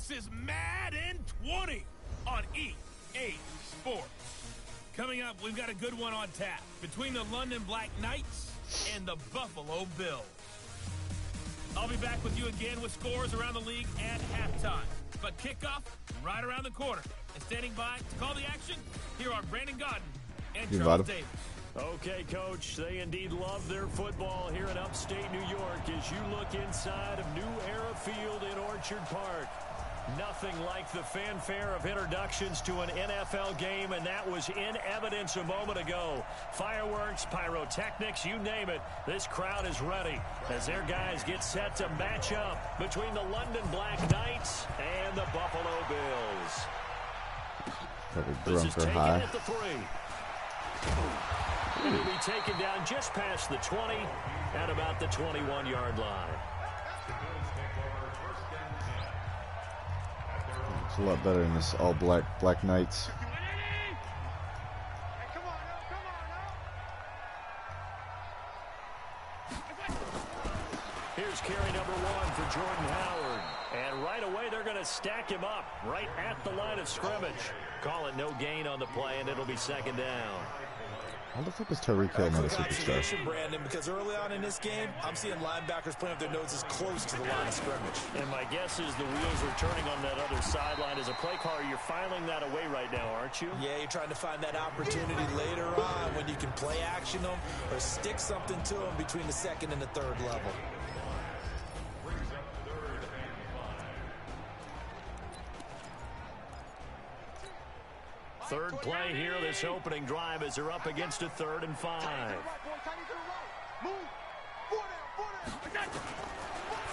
This is Madden 20 on EA Sports. Coming up, we've got a good one on tap between the London Black Knights and the Buffalo Bills. I'll be back with you again with scores around the league at halftime. But kickoff right around the corner. And standing by to call the action, here are Brandon Godden and Charles Davis. Okay, Coach, they indeed love their football here in upstate New York as you look inside of New Era Field in Orchard Park. Nothing like the fanfare of introductions to an NFL game, and that was in evidence a moment ago. Fireworks, pyrotechnics, you name it. This crowd is ready as their guys get set to match up between the London Black Knights and the Buffalo Bills. This is taken at the 3. It will be taken down just past the 20 at about the 21-yard line. It's a lot better than this all-black Knights. Here's carry number 1 for Jordan Howard. And right away, they're going to stack him up right at the line of scrimmage. Call it no gain on the play, and it'll be second down. How the fuck is Tyreek Hill not a superstar? Brandon, because early on in this game, I'm seeing linebackers playing with their noses close to the line of scrimmage. And my guess is the wheels are turning on that other sideline. As a play caller, you're filing that away right now, aren't you? Yeah, you're trying to find that opportunity later on when you can play action them or stick something to them between the second and the third level. Third play here, this opening drive as they're up against a 3rd and 5.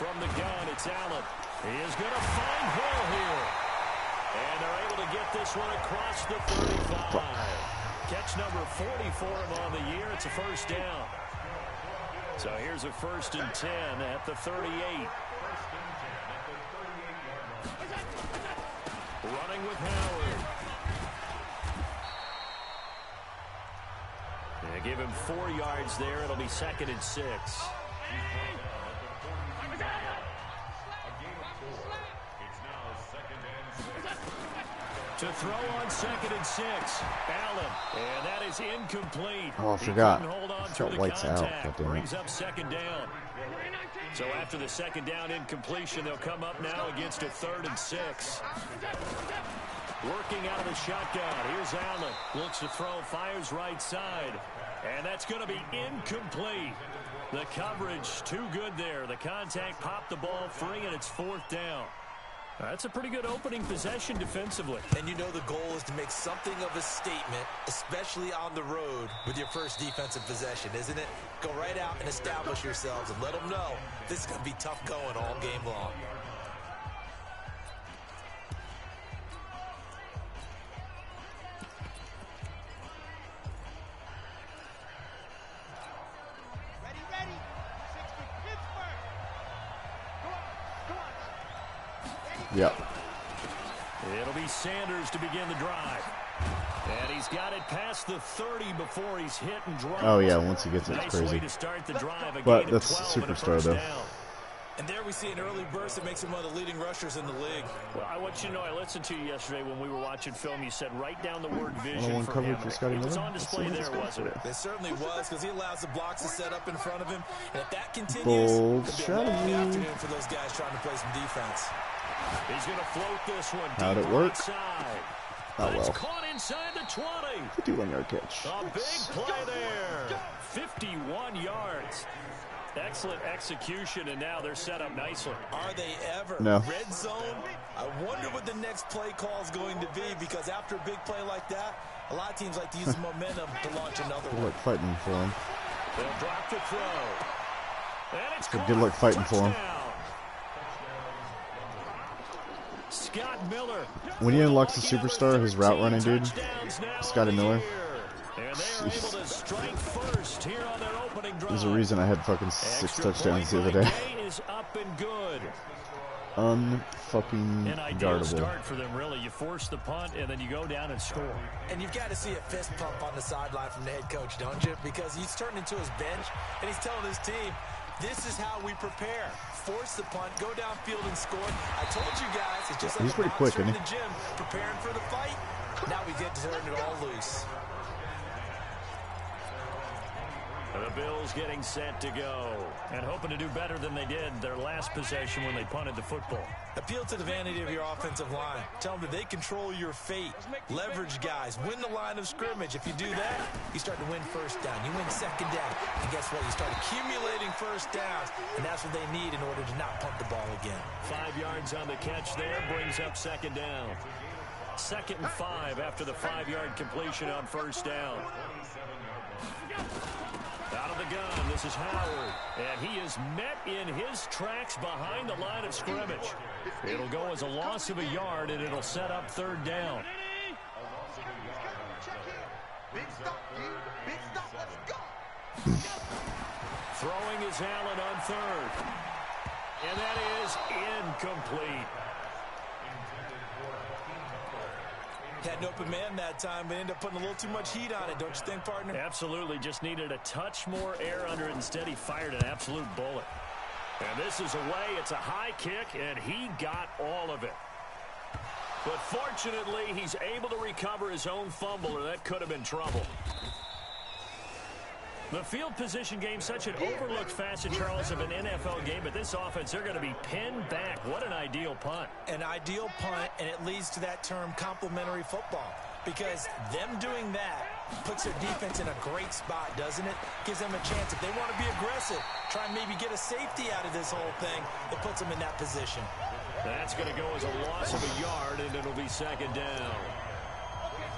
From the gun, it's Allen. He is going to find Hill here. And they're able to get this one across the 35. Catch number 40 for him on the year. It's a first down. So here's a 1st and 10 at the 38. Running with Howard. They give him 4 yards there. It'll be 2nd and 6. To throw on 2nd and 6. Allen. And that is incomplete. Oh, I forgot. Hold on I to the lights out. contact. Brings up 2nd down. So after the 2nd down incompletion, they'll come up now against a 3rd and 6. Working out of the shotgun. Here's Allen. Looks to throw, fires right side. And that's going to be incomplete. The coverage too good there. The contact popped the ball free, and it's 4th down. That's a pretty good opening possession defensively. And you know the goal is to make something of a statement, especially on the road with your first defensive possession, isn't it? Go right out and establish yourselves and let them know this is going to be tough going all game long. Yep. It'll be Sanders to begin the drive. And he's got it past the 30 before he's hit and dropped. Oh, yeah, once he gets it, it's nice crazy. Way to start the drive. But that's a superstar, though. Down. And there we see an early burst that makes him one of the leading rushers in the league. Well, I want you to know, I listened to you yesterday when we were watching film. You said write down the word vision for him. It was on display there, wasn't it? It certainly was, because he allows the blocks to set up in front of him. And if that continues, Bold it'll be a long strategy. afternoon for those guys trying to play some defense. He's going to float this one. How'd it work? Inside. Oh, well. It's caught inside the 20. 51-yard catch. A big play there. 51 yards. Excellent execution, and now they're set up nicely. Are they ever? No. Red zone? I wonder what the next play call is going to be, because after a big play like that, a lot of teams like to use the momentum to launch another one. Good luck fighting for him. They'll drop the throw. And it's Good luck fighting for him. Scott Miller. When he unlocks the superstar, his route running dude, Scotty Miller. There's a reason I had fucking 6 touchdowns the other day. Unfucking guardable. Start for them, really. You force the punt and then you go down and score. And you've got to see a fist pump on the sideline from the head coach, don't you? Because he's turned into his bench and he's telling his team, This is how we prepare. Force the punt, go downfield and score. I told you guys, it's just like He's a pretty quick, boxer in isn't the gym, preparing for the fight. Now we get to turn it all loose. The Bills getting set to go and hoping to do better than they did their last possession when they punted the football. Appeal to the vanity of your offensive line. Tell them that they control your fate. Leverage guys. Win the line of scrimmage. If you do that, you start to win first down. You win second down. And guess what? You start accumulating first downs. And that's what they need in order to not punt the ball again. 5 yards on the catch there brings up second down. 2nd and 5 after the 5-yard completion on first down. Out of the gun, this is Howard, and he is met in his tracks behind the line of scrimmage. It'll go as a loss of a yard, and it'll set up 3rd down. Throwing is Allen on 3rd, and that is incomplete. Had an open man that time, but ended up putting a little too much heat on it, don't you think, partner? Absolutely. Just needed a touch more air under it. Instead, he fired an absolute bullet. And this is away. It's a high kick, and he got all of it. But fortunately, he's able to recover his own fumble, or that could have been trouble. The field position game, such an overlooked facet, Charles, of an NFL game, but this offense, they're going to be pinned back. What an ideal punt. An ideal punt, and it leads to that term complementary football. Because them doing that puts their defense in a great spot, doesn't it? Gives them a chance. If they want to be aggressive, try and maybe get a safety out of this whole thing, it puts them in that position. That's going to go as a loss of a yard, and it'll be second down.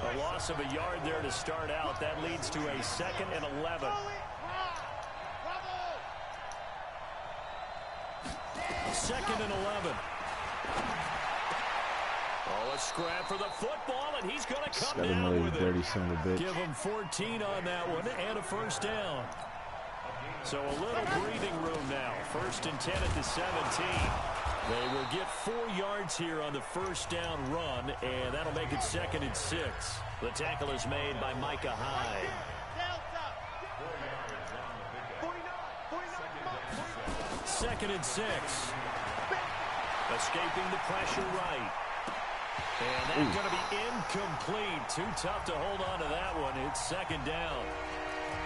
A loss of a yard there to start out. That leads to a 2nd and 11. 2nd and 11. Oh, a scrap for the football, and he's going to come down with dirty it. son of a bitch. Give him 14 on that one and a 1st down. So a little breathing room now. 1st and 10 at the 17. They will get 4 yards here on the 1st down run, and that'll make it 2nd and 6. The tackle is made by Micah Hyde. 2nd and 6. Escaping the pressure right. And that's going to be incomplete. Too tough to hold on to that one. It's 2nd down.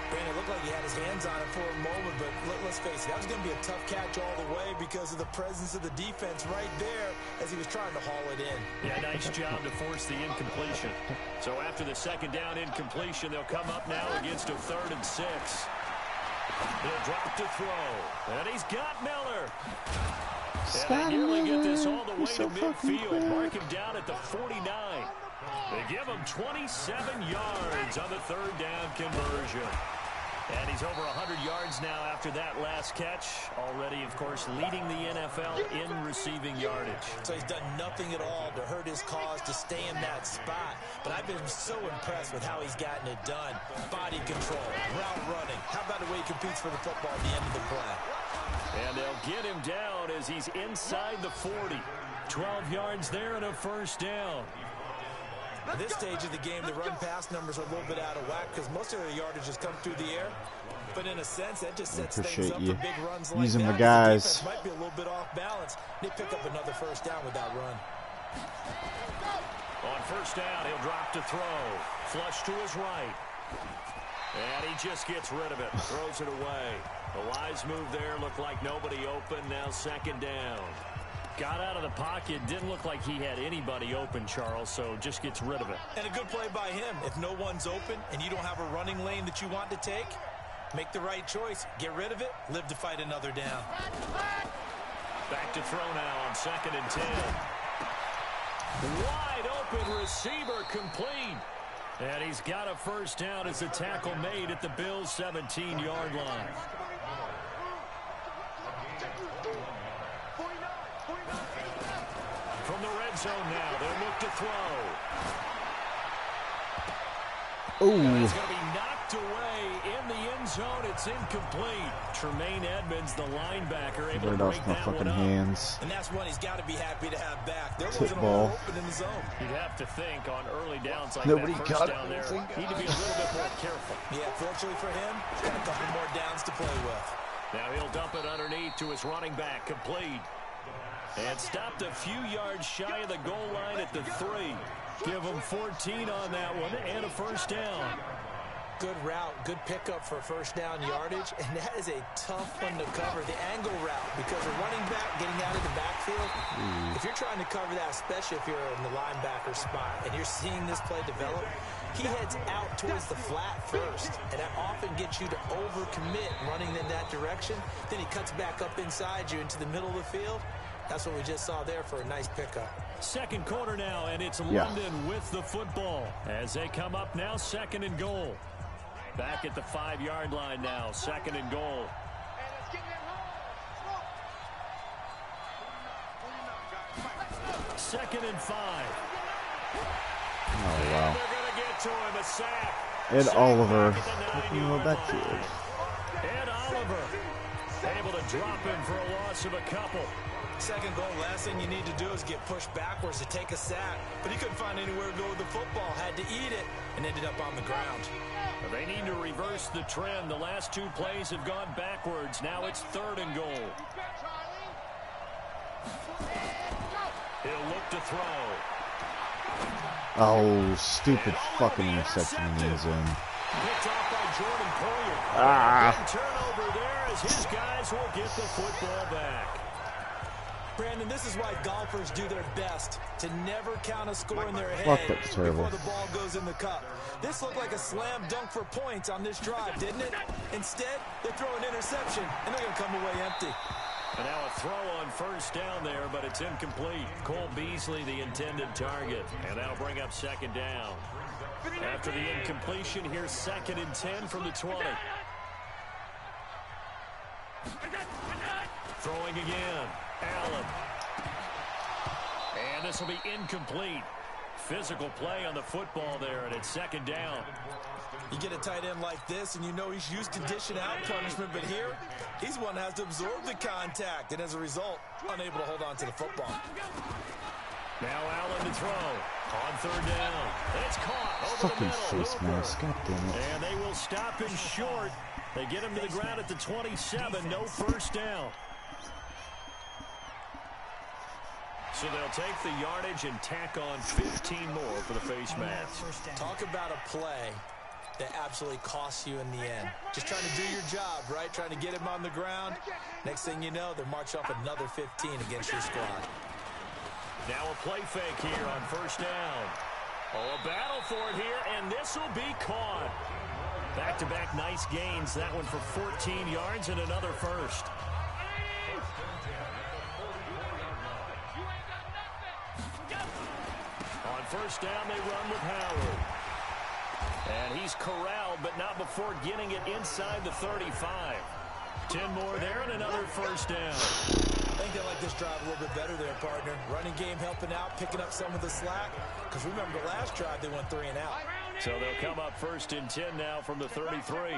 Brandon, it looked like he had his hands on it for a moment, but let's face it, that was going to be a tough catch all the way because of the presence of the defense right there as he was trying to haul it in. Yeah, nice job to force the incompletion. So after the 2nd down incompletion, they'll come up now against a 3rd and 6. He'll drop to throw, and he's got Miller. And they nearly get this all the way to midfield. Mark him down at the 49. They give him 27 yards on the 3rd down conversion. And he's over 100 yards now after that last catch. Already, of course, leading the NFL in receiving yardage. So he's done nothing at all to hurt his cause, to stay in that spot. But I've been so impressed with how he's gotten it done. Body control, route running. How about the way he competes for the football at the end of the play? And they'll get him down as he's inside the 40. 12 yards there and a 1st down. At this stage of the game, the run-pass numbers are a little bit out of whack because most of the yardage has come through the air. But in a sense, that just sets things up for big runs like using that. my guys. The defense might be a little bit off balance. They pick up another 1st down with that run. On 1st down, he'll drop to throw. Flush to his right. And he just gets rid of it. Throws it away. The wise move there. Looked like nobody open. Now 2nd down. Got out of the pocket. Didn't look like he had anybody open, Charles, so just gets rid of it. And a good play by him. If no one's open and you don't have a running lane that you want to take, make the right choice. Get rid of it. Live to fight another down. Back to throw now on 2nd and 10. Wide open receiver complete. And he's got a 1st down as the tackle made at the Bills' 17-yard line. From the red zone now, they'll look to throw. And he's going to be knocked away in the end zone. It's incomplete. Tremaine Edmonds, the linebacker, able to break that one up. Hands. And that's one he's got to be happy to have back. There wasn't a Ball. hole open in the zone. You'd have to think on early downs like Nobody that got first down there, need to be a little bit more careful. Yeah, fortunately for him, he's got a couple more downs to play with. Now he'll dump it underneath to his running back, complete. And stopped a few yards shy of the goal line at the 3. Give him 14 on that one and a first down. Good route, good pickup for first down yardage, and that is a tough one to cover, the angle route, because a running back getting out of the backfield, if you're trying to cover that, especially if you're in the linebacker spot and you're seeing this play develop, he heads out towards the flat first, and that often gets you to overcommit running in that direction. Then he cuts back up inside you into the middle of the field. That's what we just saw there for a nice pickup. Second quarter now, and it's London with the football as they come up now, second and goal. Back at the 5-yard line now, second and goal. Second and 5. Oh, wow. They're going to get to him, a sack. Ed Oliver in the backfield. Ed Oliver able to drop him for a loss of a couple. Second goal, last thing you need to do is get pushed backwards to take a sack. But he couldn't find anywhere to go with the football, had to eat it, and ended up on the ground. They need to reverse the trend. The last 2 plays have gone backwards. Now it's third and goal. He'll look to throw. Oh, stupid fucking interception in the end zone. Picked off by Jordan Poyer. Turnover there as his guys will get the football back. Brandon, this is why golfers do their best to never count a score in their Fuck, head that's terrible. before the ball goes in the cup. This looked like a slam dunk for points on this drive, didn't it? Instead, they throw an interception, and they're going to come away empty. And now a throw on first down there, but it's incomplete. Cole Beasley, the intended target, and that'll bring up second down. After the incompletion, here's second and 10 from the 20. Throwing again. Allen. And this will be incomplete. Physical play on the football there, and it's second down. You get a tight end like this, and you know he's used to dishing out punishment, but here, he's one that has to absorb the contact, and as a result, unable to hold on to the football. Now Allen to throw. On third down. It's caught over Fucking the middle. face mask, god damn it. And they will stop him short. They get him to the ground at the 27. No first down. So they'll take the yardage and tack on 15 more for the face mask. Talk about a play that absolutely costs you in the end. Just trying to do your job, right? Trying to get him on the ground. Next thing you know, they're marching off another 15 against your squad. Now a play fake here on first down. Oh, a battle for it here, and this will be caught. Back-to-back nice gains. That one for 14 yards and another first. On first down, they run with Howard. And he's corralled, but not before getting it inside the 35. 10 more there and another first down. I think they like this drive a little bit better there, partner. Running game helping out, picking up some of the slack. Because remember, the last drive, they went 3 and out. So they'll come up first and 10 now from the 33.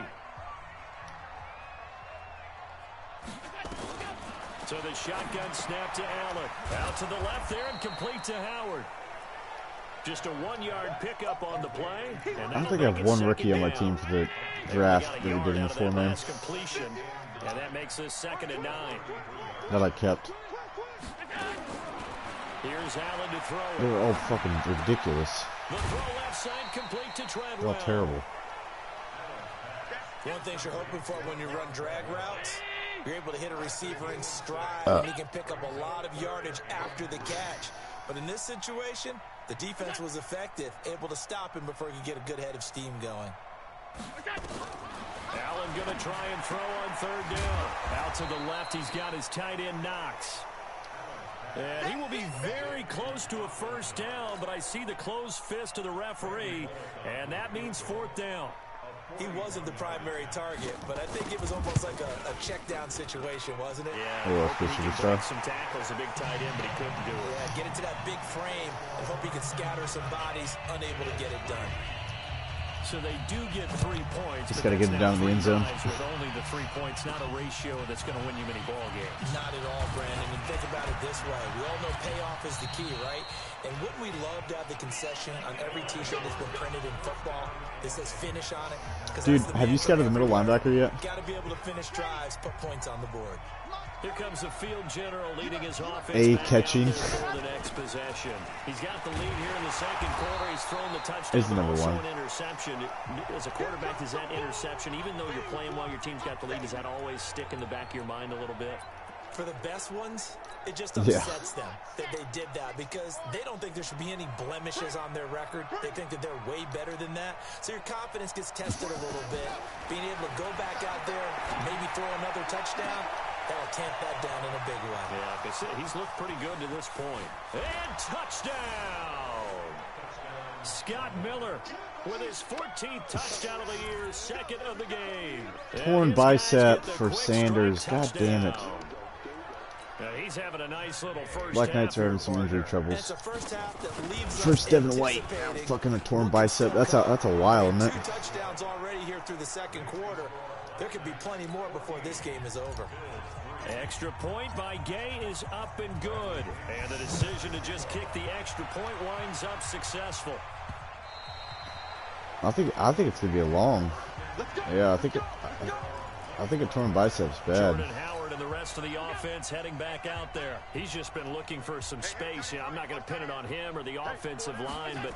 So the shotgun snap to Allen. Out to the left there and complete to Howard. Just a 1-yard pickup on the play. I don't think I have one rookie on my team for the draft that we did in the 4-man. And that makes this second and 9. That I kept. Here's Allen to throw. They were all fucking ridiculous. The throw left side complete to Treadwell. They're all terrible. One thing you're hoping for when you run drag routes, you're able to hit a receiver in stride, and he can pick up a lot of yardage after the catch. But in this situation, the defense was effective, able to stop him before he could get a good head of steam going. Allen going to try and throw on third down. Out to the left, he's got his tight end Knox. And he will be very close to a first down, but I see the closed fist of the referee, and that means fourth down. He wasn't the primary target, but I think it was almost like a check down situation, wasn't it? Yeah, he could break some tackles, a big tight end, but he couldn't do it. Yeah, get into that big frame and hope he can scatter some bodies, unable to get it done. So they do get 3 points. Just got to get it down in the end zone. With only the 3 points, not a ratio that's going to win you many ball games. Not at all, Brandon. And think about it this way. We all know payoff is the key, right? And wouldn't we love to have the concession on every T-shirt that's been printed in football that says finish on it? Dude, have you scouted the middle linebacker yet? Got to be able to finish drives, put points on the board. Here comes the field general leading his offense. A catching. For the next possession. He's got the lead here in the second quarter. He's thrown the touchdown. He's the number one. An interception. As a quarterback, does that interception, even though you're playing while your team's got the lead, does that always stick in the back of your mind a little bit? For the best ones, it just upsets them that they did that because they don't think there should be any blemishes on their record. They think that they're way better than that. So your confidence gets tested a little bit. Being able to go back out there, maybe throw another touchdown, that'll tamp that down in a big way. Yeah, like I said, he's looked pretty good to this point. And touchdown! Scott Miller with his 14th touchdown of the year, second of the game. Torn bicep for Sanders. God damn it. He's having a nice little first Black Knights are having some injury troubles. First Devin White, fucking a torn bicep. That's a while, isn't it? 2 touchdowns already here through the second quarter. There could be plenty more before this game is over. Extra point by Gay is up and good. And the decision to just kick the extra point winds up successful. I think it's gonna be a long. Yeah, I think a torn bicep's bad. Jordan Howard and the rest of the offense heading back out there. He's just been looking for some space. Yeah, I'm not going to pin it on him or the offensive line, but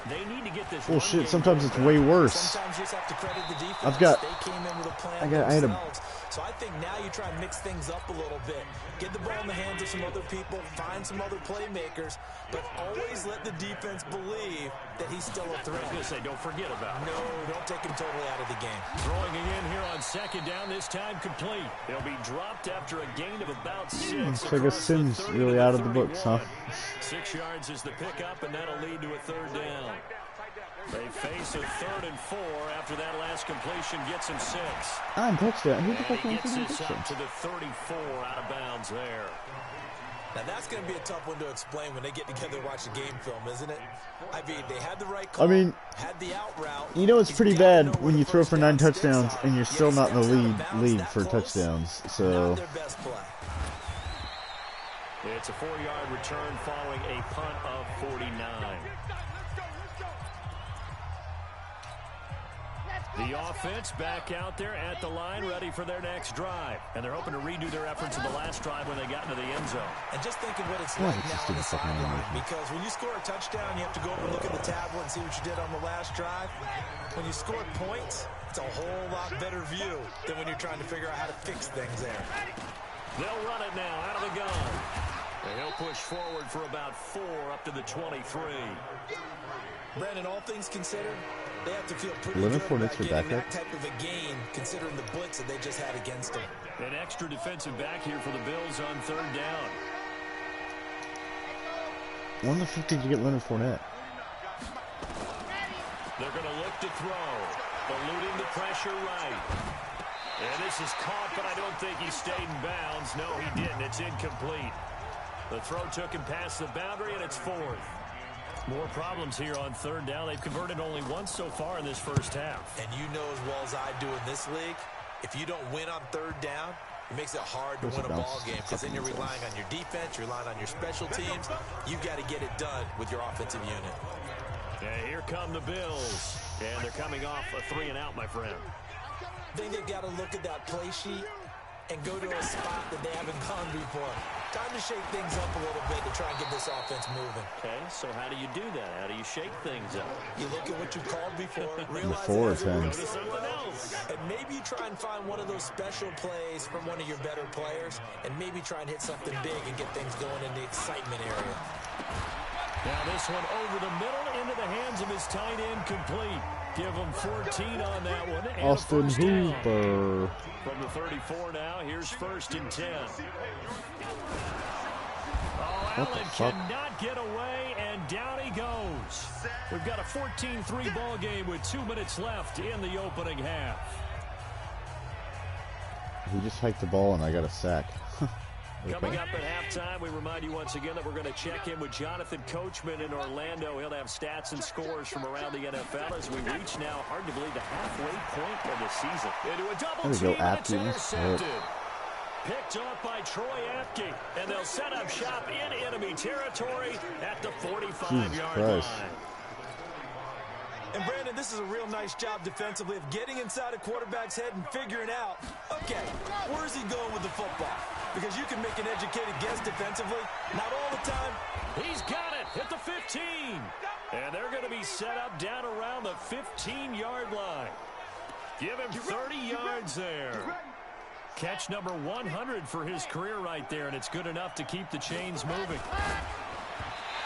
they need to get this. Well, shit. Sometimes it's way worse. Sometimes you just have to credit the defense. They came in with a plan themselves. So I think now you try and mix things up a little bit. Get the ball in the hands of some other people, find some other playmakers, but always let the defense believe that he's still a threat. I was going to say, don't forget about it. No, don't take him totally out of the game. Throwing again here on second down, this time complete. He'll be dropped after a gain of about 6. Looks like a Sims really out of the books, huh? 6 yards is the pickup, and that'll lead to a third down. They face a 3rd and 4 after that last completion gets him 6. Touchdown. Who the fuck he gets this up to the 34 out of bounds there. Now that's going to be a tough one to explain when they get together and watch a game film, isn't it? I mean, they had the right call, had the out route. You know it's pretty bad when you throw for 9 touchdowns and you're still not in the lead for touchdowns. So it's a 4-yard return following a punt of 49. The offense back out there at the line, ready for their next drive. And they're hoping to redo their efforts in the last drive when they got into the end zone. And just think of what it's like now on the sideline. Because when you score a touchdown, you have to go over and look at the tablet and see what you did on the last drive. When you score points, it's a whole lot better view than when you're trying to figure out how to fix things there. They'll run it now out of the gun. And he'll push forward for about 4 up to the 23. Brandon, all things considered, they have to feel pretty good about getting that type of a gain, considering the blitz that they just had against them. An extra defensive back here for the Bills on 3rd down. When the fuck did you get Leonard Fournette? They're going to look to throw. Eluding the pressure right. And this is caught, but I don't think he stayed in bounds. No, he didn't. It's incomplete. The throw took him past the boundary, and it's 4th. More problems here on 3rd down. They've converted only once so far in this first half. And you know as well as I do in this league, if you don't win on 3rd down, it makes it hard to win a ball game because then you're relying on your defense, you're relying on your special teams. You've got to get it done with your offensive unit. And here come the Bills. And they're coming off a 3-and-out, my friend. I think they've got to look at that play sheet and go to a spot that they haven't gone before. Time to shake things up a little bit to try and get this offense moving. Okay, so how do you do that? How do you shake things up? You look at what you called before, realize go to something else. And maybe you try and find one of those special plays from one of your better players, and maybe try and hit something big and get things going in the excitement area. Now this one over the middle into the hands of his tight end, complete. Give him 14 on that one. And Austin Hooper. From the 34 now, here's 1st and 10. Oh, Allen cannot get away, and down he goes. We've got a 14-3 ball game with 2 minutes left in the opening half. He just hiked the ball, and I got a sack. Coming up at halftime, we remind you once again that we're going to check in with Jonathan Coachman in Orlando. He'll have stats and scores from around the NFL as we reach now, hard to believe, the halfway point of the season. Into a double team, and it's intercepted. Picked off by Troy Apke, and they'll set up shop in enemy territory at the 45. 5-yard line. And Brandon, this is a real nice job defensively of getting inside a quarterback's head and figuring out, okay, where's he going with the football? Because you can make an educated guess defensively, not all the time. He's got it at the 15. And they're going to be set up down around the 15-yard line. Give him 30 yards there. Catch number 100 for his career right there, and it's good enough to keep the chains moving.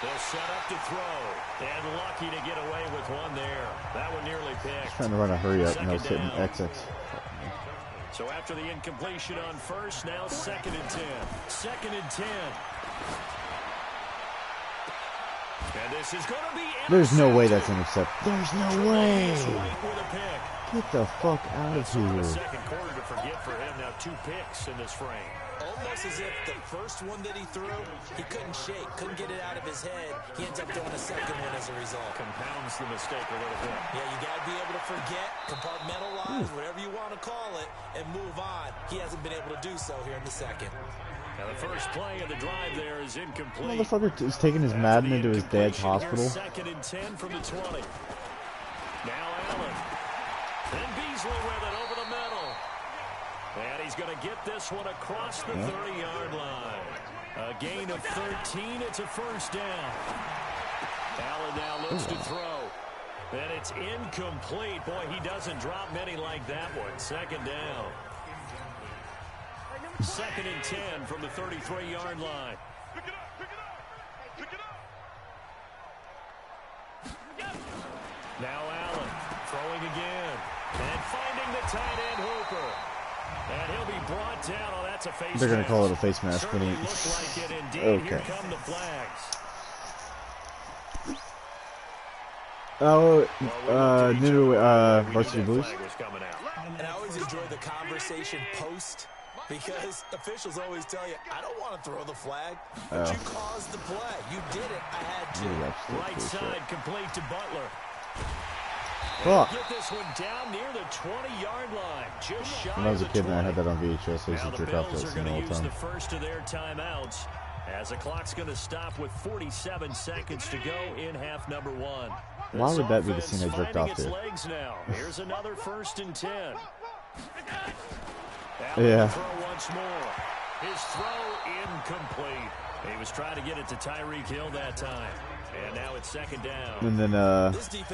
They'll set up to throw, and lucky to get away with one there. That one nearly picked. Trying to run a hurry up, and I was hitting XX. So after the incompletion on first, now 2nd and 10. 2nd and 10. And this is going to be intercepted. There's no way that's intercepted. There's no way. With a pick. Get the fuck out of here. Second quarter to forget for him. Now 2 picks in this frame. Almost as if the first one that he threw, he couldn't shake, couldn't get it out of his head. He ends up throwing a second one as a result. Compounds the mistake a little bit. Yeah, you got to be able to forget, compartmentalize, whatever you want to call it, and move on. He hasn't been able to do so here in the second. Now the first play of the drive there is incomplete. Motherfucker is taking his Madden into his dad's hospital. 2nd and 10 from the 20. Now Allen. Then Beasley with it over the middle. And he's going to get this one across the 30-yard line. A gain of 13. It's a first down. Allen now looks to throw. And it's incomplete. Boy, he doesn't drop many like that one. 2nd down. 2nd and 10 from the 33-yard line. Now Allen throwing again. And finding the tight end Hooper. And he'll be brought down. Oh, that's a face mask. They're going to call it a face mask. But Certainly looked like it indeed. Okay. Here come the flags. Oh, new Varsity Blues. And I always enjoy the conversation post because officials always tell you, I don't want to throw the flag, but you caused the play. You did it. I had to. Right side complete to Butler. Fuck. Get this one down near the 20-yard line. Just shy When I was a of kid the and I 20. had that on VHS, I used Now to the jerk off Bills that are scene going all to the use the time. first of their timeouts as the clock's going to stop with 47 seconds to go in half number 1. Why would that be the scene I jerked off Its to? legs now. Here's another 1st and 10. Yeah. Throw once more. His throw incomplete. He was trying to get it to Tyreek Hill that time. And now it's 2nd down. And then the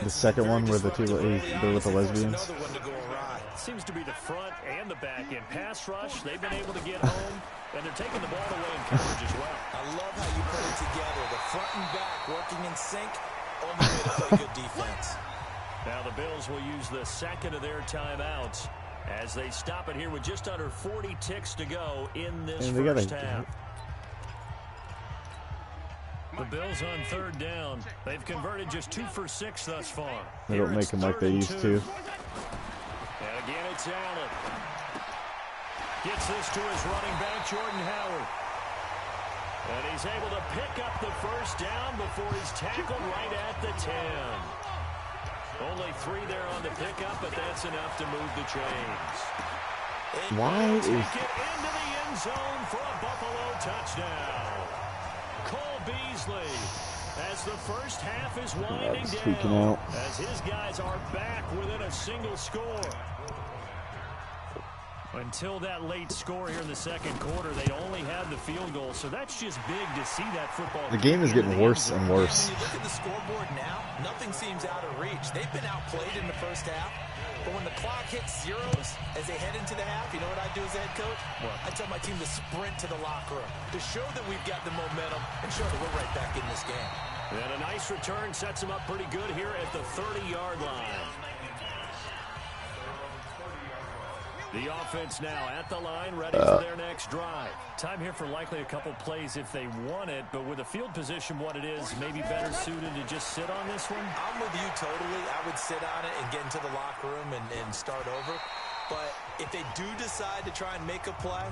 second one where they're with the lesbians. Seems to be the front and the back end. Pass rush, they've been able to get home, and they're taking the ball away in coverage as well. I love how you put it together. The front and back working in sync. Only way to play good defense. Now the Bills will use the second of their timeouts as they stop it here with just under 40 ticks to go in this first half. The Bills on 3rd down. They've converted just 2 for 6 thus far. They don't make them like they used to. And again, it's Allen. Gets this to his running back, Jordan Howard. And he's able to pick up the first down before he's tackled right at the 10. Only 3 there on the pickup, but that's enough to move the chains. Why is... Take it into the end zone for a Buffalo touchdown. Cole Beasley, as the first half is winding down, as his guys are back within a single score. Until that late score here in the second quarter, they only had the field goal, so that's just big to see that football. The game is getting worse and worse. When you look at the scoreboard now, nothing seems out of reach. They've been outplayed in the first half, but when the clock hits zeros as they head into the half, you know what I do as a head coach? What? I tell my team to sprint to the locker room to show that we've got the momentum and show that we're right back in this game. And a nice return sets them up pretty good here at the 30-yard line. The offense now at the line, ready for their next drive. Time here for likely a couple plays if they want it, but with the field position what it is, maybe better suited to just sit on this one? I'm with you totally. I would sit on it and get into the locker room and start over. But if they do decide to try and make a play,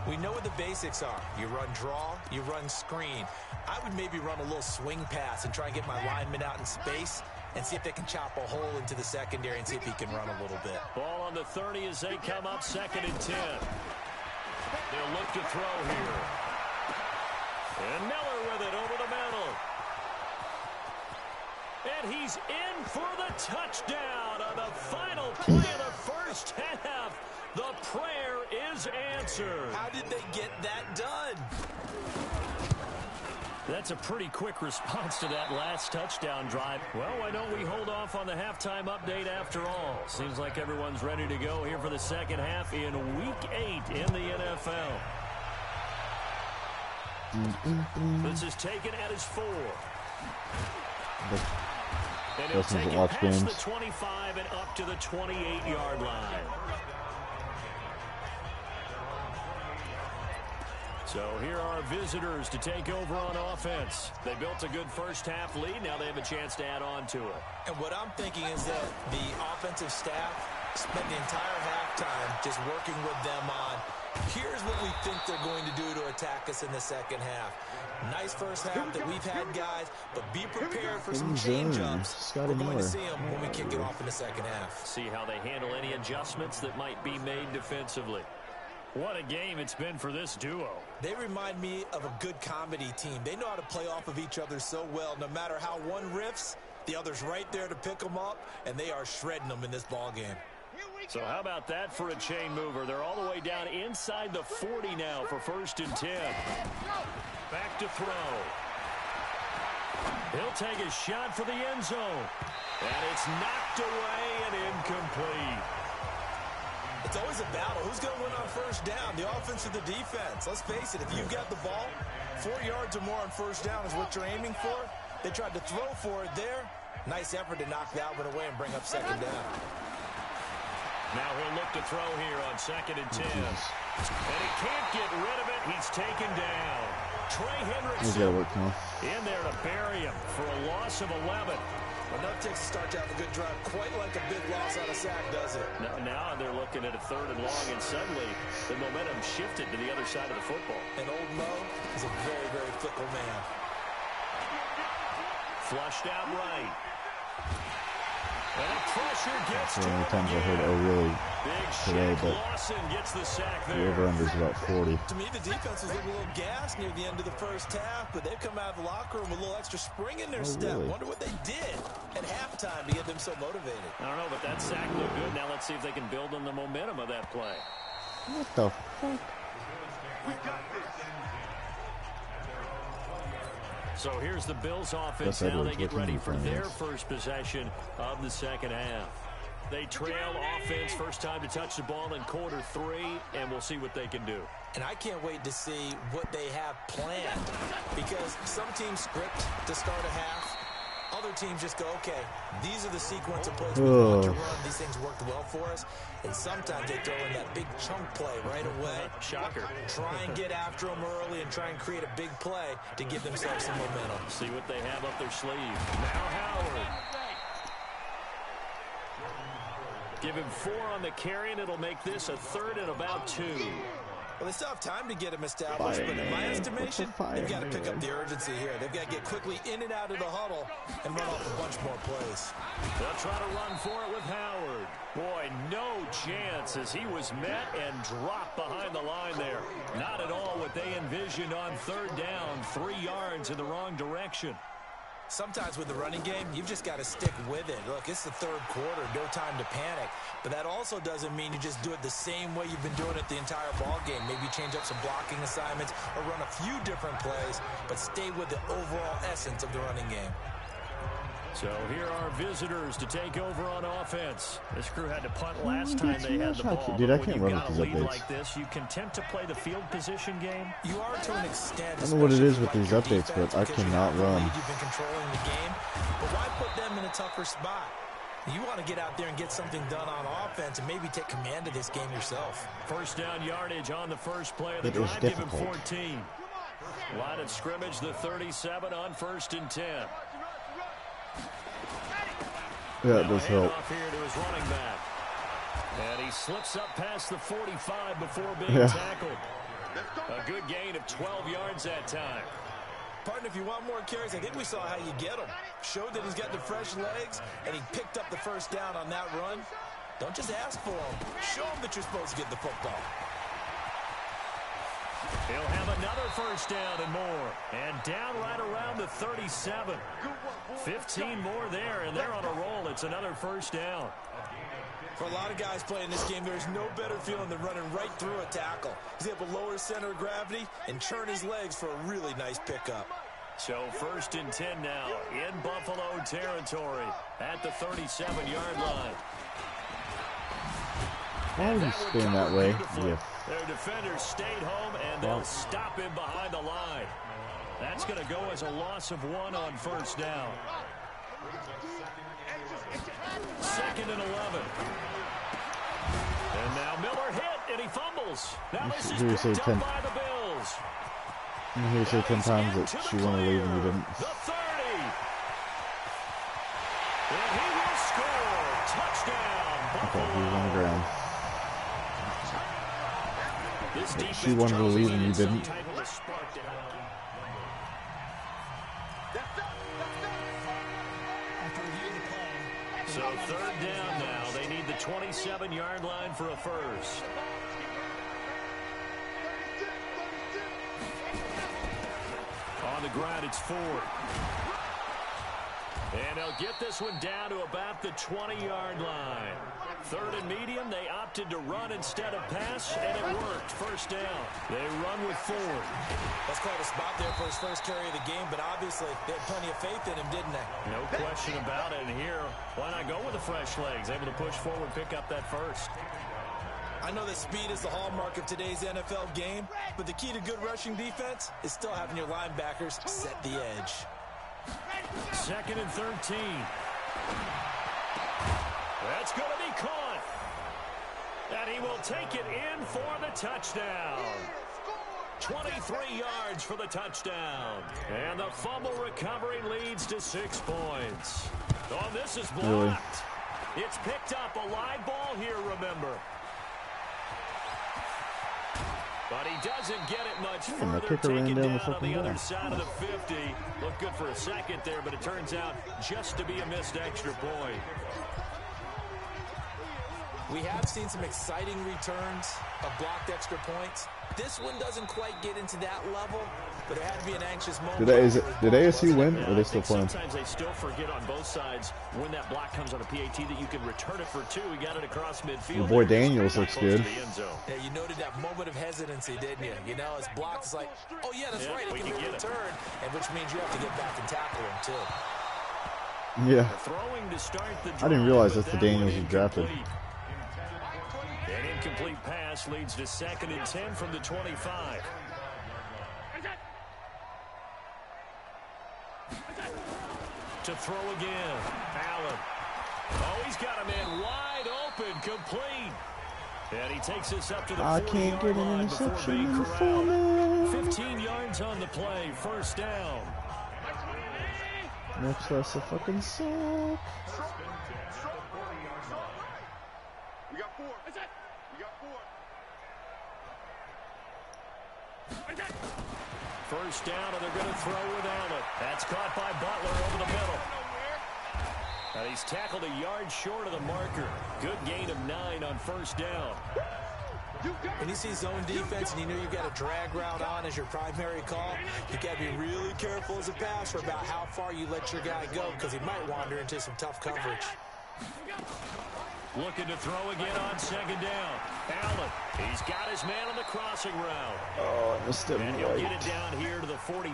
we know what the basics are. You run draw, you run screen. I would maybe run a little swing pass and try and get my lineman out in space and see if they can chop a hole into the secondary and see if he can run a little bit. Ball on the 30 as they come up 2nd and 10. They'll look to throw here. And Miller with it over the middle. And he's in for the touchdown on the final play of the first half. The prayer is answered. How did they get that done? That's a pretty quick response to that last touchdown drive. Well, why don't we hold off on the halftime update after all? Seems like everyone's ready to go here for the second half in Week 8 in the NFL. This is taken at his 4. And he'll take it past the 25 and up to the 28-yard line. So here are visitors to take over on offense. They built a good first-half lead. Now they have a chance to add on to it. And what I'm thinking is that the offensive staff spent the entire halftime just working with them on, here's what we think they're going to do to attack us in the second half. Nice first half that we've had, guys, but be prepared for some change-ups. We're going to see them when we kick it off in the second half. See how they handle any adjustments that might be made defensively. What a game it's been for this duo. They remind me of a good comedy team. They know how to play off of each other so well. No matter how one riffs, the other's right there to pick them up, and they are shredding them in this ball game. So how about that for a chain mover? They're all the way down inside the 40 now for 1st and 10. Back to throw. He'll take a shot for the end zone. And it's knocked away and incomplete. It's always a battle. Who's going to win on first down, the offense or the defense? Let's face it, if you've got the ball, 4 yards or more on first down is what you're aiming for. They tried to throw for it there. Nice effort to knock that one away and bring up second down. Now he'll look to throw here on 2nd and 10. And he can't get rid of it. He's taken down. Trey Hendrickson in there to bury him for a loss of 11. Enough takes to start to have a good drive, quite like a big loss on a sack, does it? Now they're looking at a 3rd and long, and suddenly the momentum shifted to the other side of the football. And old Mo is a very, very fickle man. Flushed out right. And the pressure gets to him times I heard really today, but Lawson gets the sack there. The over-under is about 40. To me, the defense was looking a little gassed near the end of the first half, but they've come out of the locker room with a little extra spring in their step. Really? Wonder what they did at halftime to get them so motivated. I don't know, but that sack looked good. Now let's see if they can build on the momentum of that play. What the fuck? So here's the Bills offense. Now they get ready for their first possession of the second half. They trail offense, first time to touch the ball in quarter 3, and we'll see what they can do. And I can't wait to see what they have planned, because some teams script to start a half. Other teams just go, okay, these are the sequence of plays we want to run. These things worked well for us. And sometimes they throw in that big chunk play right away. Shocker. Try and get after them early and try and create a big play to give themselves some momentum. See what they have up their sleeve. Now Howard. Give him 4 on the carry, and it'll make this a 3rd and about 2. Well, they still have time to get him established, but in my estimation, they've got to pick up the urgency here. They've got to get quickly in and out of the huddle and run off a bunch more plays. They'll try to run for it with Howard. Boy, no chance as he was met and dropped behind the line there. Not at all what they envisioned on 3rd down, 3 yards in the wrong direction. Sometimes with the running game, you've just got to stick with it. Look, it's the 3rd quarter, no time to panic. But that also doesn't mean you just do it the same way you've been doing it the entire ball game. Maybe change up some blocking assignments or run a few different plays, but stay with the overall essence of the running game. So here are visitors to take over on offense. This crew had to punt last time they had the ball. Dude, I can't run with these updates. Like this, you content to play the field position game? You are to an extent. I don't know what it is with these updates, but I cannot run. You've been controlling the game, but why put them in a tougher spot? You want to get out there and get something done on offense and maybe take command of this game yourself. First down yardage on the first play of the drive. Give him 14. Line of scrimmage, the 37 on 1st and 10. Yeah, it does help. Off here to his running back. And he slips up past the 45 before being tackled. A good gain of 12 yards that time. Partner, if you want more carries, I think we saw how you get them. Showed that he's got the fresh legs, and he picked up the first down on that run. Don't just ask for them. Show them that you're supposed to get the football. He'll have another first down and more. And down right around the 37. 15 more there, and they're on a roll. It's another first down. For a lot of guys playing this game, there's no better feeling than running right through a tackle. He's able to lower his center of gravity and turn his legs for a really nice pickup. So 1st and 10 now in Buffalo territory at the 37-yard line. Why are you staying that way? Yeah. Their defenders stayed home, and they'll stop him behind the line. That's going to go as a loss of 1 on first down. 2nd and 11. And now Miller hit, and he fumbles. Now this is picked up by the Bills. I'm here to say 10 times that she wanted to leave and you didn't. The 30. And he will score. Touchdown. Okay, he was on the ground. This she wanted to leave and you didn't. So 3rd down now. They need the 27-yard line for a first. On the ground, it's Ford. And they'll get this one down to about the 20-yard line. 3rd and medium, they opted to run instead of pass, and it worked. First down. They run with Ford. That's quite a spot there for his first carry of the game, but obviously they had plenty of faith in him, didn't they? No question about it. And here, why not go with the fresh legs? Able to push forward, pick up that first. I know that speed is the hallmark of today's NFL game, but the key to good rushing defense is still having your linebackers set the edge. 2nd and 13. That's going to be caught. And he will take it in for the touchdown. 23 yards for the touchdown. And the fumble recovery leads to 6 points. Oh, this is blocked. Really? It's picked up. A live ball here, remember. But he doesn't get it much further. Taken down on the other side of the 50. Looked good for a second there, but it turns out just to be a missed extra point. We have seen some exciting returns of blocked extra points. This one doesn't quite get into that level, but it had to be an anxious moment. Did ASU win, or are they still playing? Sometimes they still forget on both sides when that block comes on a PAT that you can return it for 2. He got it across midfield. Your boy Daniels looks good. Yeah, you noted that moment of hesitancy, didn't you? You know, his block is like, oh yeah, that's right, it can be returned, and which means you have to get back and tackle him too. Yeah. Throwing to start the drive, I didn't realize that's the Daniels he drafted. An incomplete pass leads to 2nd and 10 from the 25. To throw again. Allen. Oh, he's got a man wide open, complete. And he takes us up to the 40-yard line before being corralled. 15 yards on the play, first down. Much less a fucking suck. We got 4. We got 4. First down, and they're going to throw with Allen. That's caught by Butler over the middle. And he's tackled a yard short of the marker. Good gain of 9 on first down. When you see zone defense and you know you've got a drag route on as your primary call, you got to be really careful as a passer about how far you let your guy go because he might wander into some tough coverage. Looking to throw again on second down. Allen, he's got his man on the crossing route. Oh, I missed it. And he'll get it down here to the 43.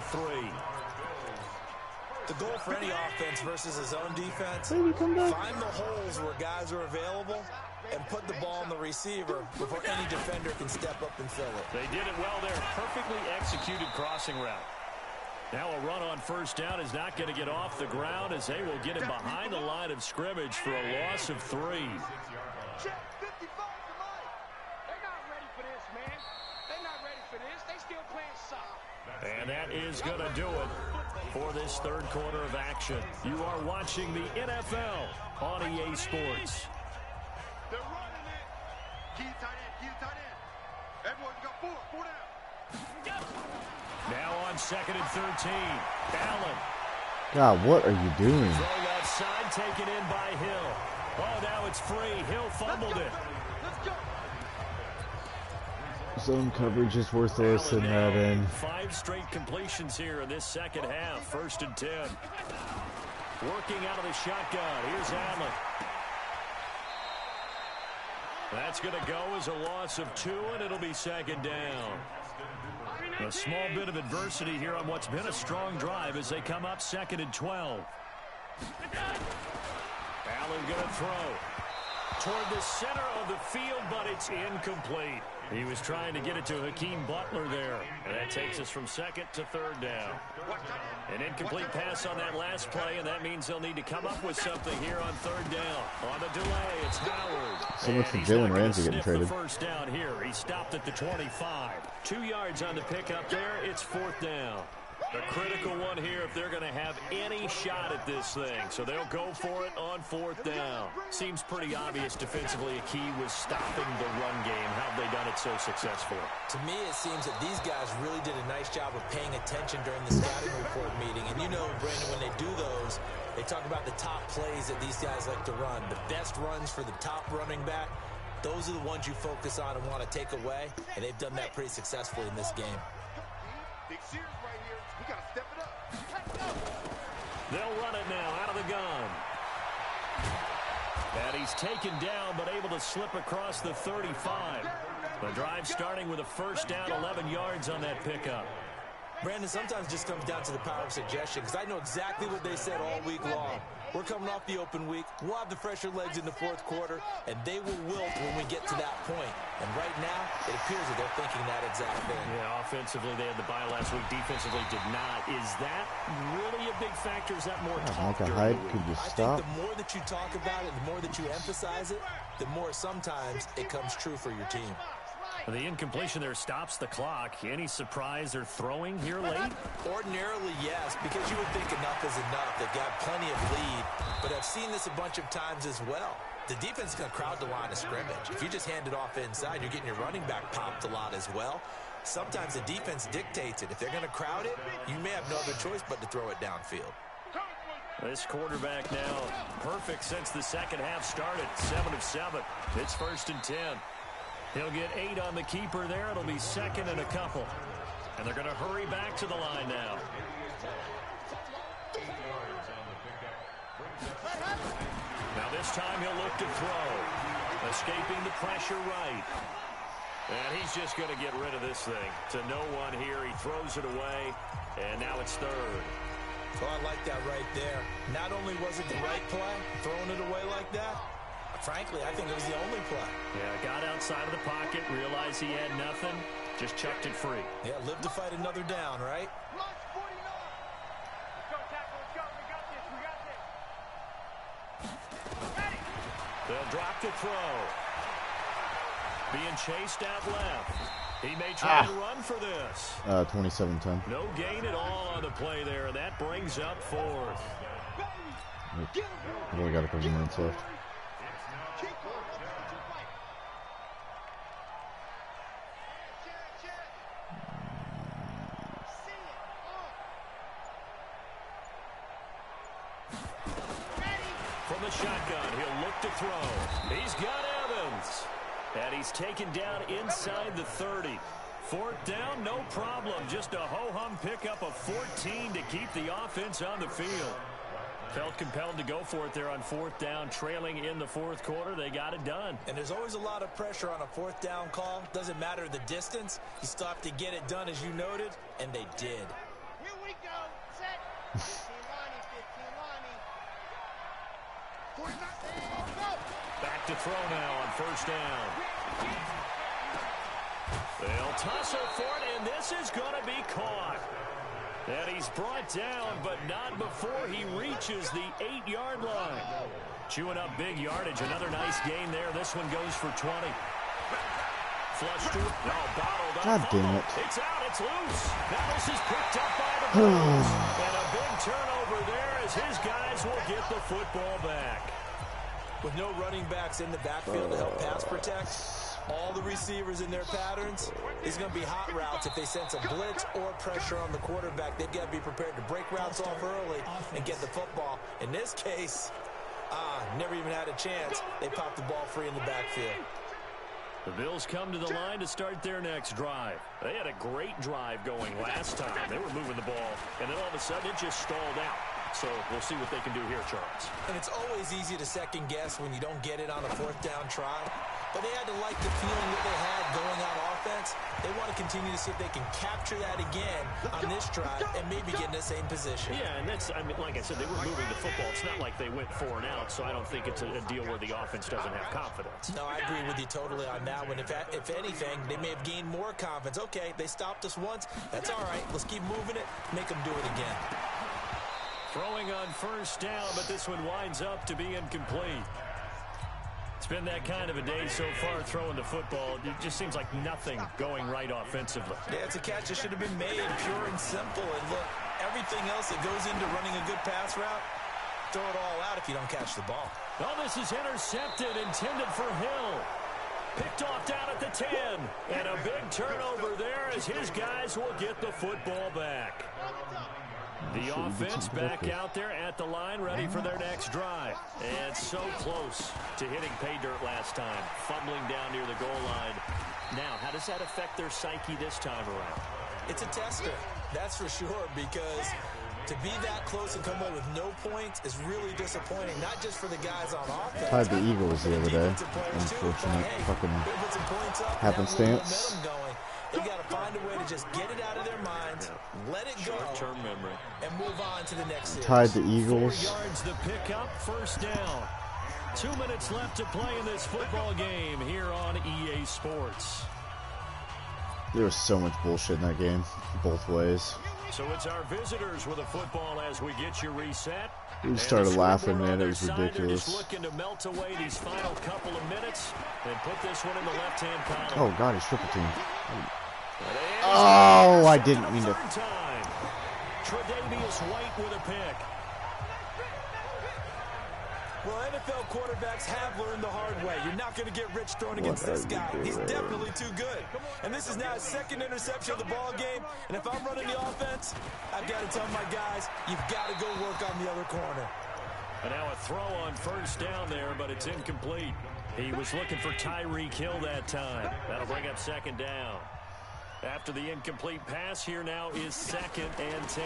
The goal for any offense versus a zone defense, Baby, come back. find the holes where guys are available and put the ball on the receiver before any defender can step up and fill it. They did it well there. Perfectly executed crossing route. Now a run on first down is not going to get off the ground as they will get him behind the line of scrimmage for a loss of 3. They're not ready for this, man. They're not ready for this. They still playing soft. And that is going to do it for this third quarter of action. You are watching the NFL on EA Sports. They're running it. Key tight end. Everyone got 4. 4 down. Now on 2nd and 13. Allen. God, what are you doing? Throw outside, taken in by Hill. Oh, now it's free. Hill fumbled it. Let's go. Zone coverage is worthless than having. 5 straight completions here in this second half. 1st and 10. Working out of the shotgun. Here's Allen. That's going to go as a loss of 2, and it'll be second down. A small bit of adversity here on what's been a strong drive as they come up 2nd and 12. Allen going to throw toward the center of the field, but it's incomplete. He was trying to get it to Hakeem Butler there, and that takes us from 2nd to 3rd down. An incomplete pass on that last play, and that means they'll need to come up with something here on 3rd down. On the delay, it's Howard. So much for Jalen Ramsey getting traded. First down here. He stopped at the 25. 2 yards on the pickup there. It's 4th down. A critical one here if they're going to have any shot at this thing. So they'll go for it on 4th down. Seems pretty obvious defensively a key was stopping the run game. How have they done it so successfully? To me, it seems that these guys really did a nice job of paying attention during the scouting report meeting. And you know, Brandon, when they do those, they talk about the top plays that these guys like to run. The best runs for the top running back. Those are the ones you focus on and want to take away. And they've done that pretty successfully in this game. They'll run it now out of the gun. And he's taken down, but able to slip across the 35. The drive starting with a first down, 11 yards on that pickup. Brandon, sometimes it just comes down to the power of suggestion, because I know exactly what they said all week long. We're coming off the open week. We'll have the fresher legs in the 4th quarter, and they will wilt when we get to that point. And right now, it appears that they're thinking that exact thing. Yeah, offensively, they had the bye last week. Defensively, did not. Is that really a big factor? Is that more talk? Micah Hyde could just stop. I think the more that you talk about it, the more that you emphasize it, the more sometimes it comes true for your team. The incompletion there stops the clock. Any surprise they're throwing here late? Ordinarily, yes, because you would think enough is enough. They've got plenty of lead, but I've seen this a bunch of times as well. The defense is going to crowd the line of scrimmage. If you just hand it off inside, you're getting your running back popped a lot as well. Sometimes the defense dictates it. If they're going to crowd it, you may have no other choice but to throw it downfield. This quarterback now perfect since the second half started. 7 of 7. It's 1st and 10. He'll get 8 on the keeper there. It'll be 2nd and a couple. And they're going to hurry back to the line now. Now this time he'll look to throw. Escaping the pressure right. And he's just going to get rid of this thing. To no one here. He throws it away. And now it's 3rd. So I like that right there. Not only was it the right play, throwing it away like that, frankly, I think it was the only play. Yeah, got outside of the pocket, realized he had nothing, just chucked it free. Yeah, live to fight another down, right? They'll drop the throw. Being chased out left. He may try to run for this. 27-10. No gain at all on the play there, and that brings up 4th. We've only got a couple minutes left. From the shotgun, he'll look to throw. He's got Evans. And he's taken down inside the 30. 4th down, no problem. Just a ho-hum pickup of 14 to keep the offense on the field. Felt compelled to go for it there on 4th down, trailing in the 4th quarter. They got it done. And there's always a lot of pressure on a 4th down call. Doesn't matter the distance. You still have to get it done, as you noted, and they did. Here we go. Set. 15 Lonnie. Go. Back to throw now on 1st down. They'll tussle for it, and this is going to be caught. And he's brought down, but not before he reaches the 8-yard line. Chewing up big yardage. Another nice gain there. This one goes for 20. Flush to it. No, bottled up. God damn it. It's out. It's loose. Now this is picked up by the Bills. And a big turnover there as his guys will get the football back. With no running backs in the backfield to help pass protect, all the receivers in their patterns, it's going to be hot routes. If they sense a blitz or pressure on the quarterback, they've got to be prepared to break routes off early and get the football. In this case, never even had a chance. They popped the ball free in the backfield. The Bills come to the line to start their next drive. They had a great drive going last time. They were moving the ball, and then all of a sudden it just stalled out. So we'll see what they can do here, Charles. And it's always easy to second guess when you don't get it on a 4th down try. But they had to like the feeling that they had going out offense. They want to continue to see if they can capture that again on this drive and maybe get in the same position. Yeah, and that's, I mean, like I said, they were moving the football. It's not like they went 4 and out, so I don't think it's a deal where the offense doesn't have confidence. No, I agree with you totally on that one. If anything, they may have gained more confidence. Okay, they stopped us once. That's all right. Let's keep moving it, make them do it again. Throwing on 1st down, but this one winds up to be incomplete. It's been that kind of a day so far throwing the football. It just seems like nothing going right offensively. Yeah, it's a catch that should have been made, pure and simple. And look, everything else that goes into running a good pass route, throw it all out if you don't catch the ball. Oh, this is intercepted, intended for Hill. Picked off down at the 10. And a big turnover there as his guys will get the football back. The offense back out there at the line, ready for their next drive. And so close to hitting pay dirt last time, fumbling down near the goal line. Now, how does that affect their psyche this time around? It's a tester, that's for sure, because to be that close and come away with no points is really disappointing, not just for the guys on offense. Tied the Eagles the other day. Unfortunate fucking happenstance. They've got to find a way to just get it out of their minds, let it go, short-term memory, and move on to the next series. Tied the Eagles. 4 yards the pickup, 1st down. 2 minutes left to play in this football game here on EA Sports. There was so much bullshit in that game, both ways. So it's our visitors with a football as we get you reset. We started laughing, man. It was ridiculous. Just looking to melt away these final couple of minutes and put this one in the left-hand column. Oh, God, he's triple team. Oh, I didn't mean to. Tre'Davious White with a pick. Well, NFL quarterbacks have learned the hard way. You're not going to get rich throwing against this guy. He's definitely too good. And this is now his 2nd interception of the ball game. And if I'm running the offense, I've got to tell my guys, you've got to go work on the other corner. And now a throw on 1st down there, but it's incomplete. He was looking for Tyreek Hill that time. That'll bring up 2nd down. After the incomplete pass, here now is 2nd and 10.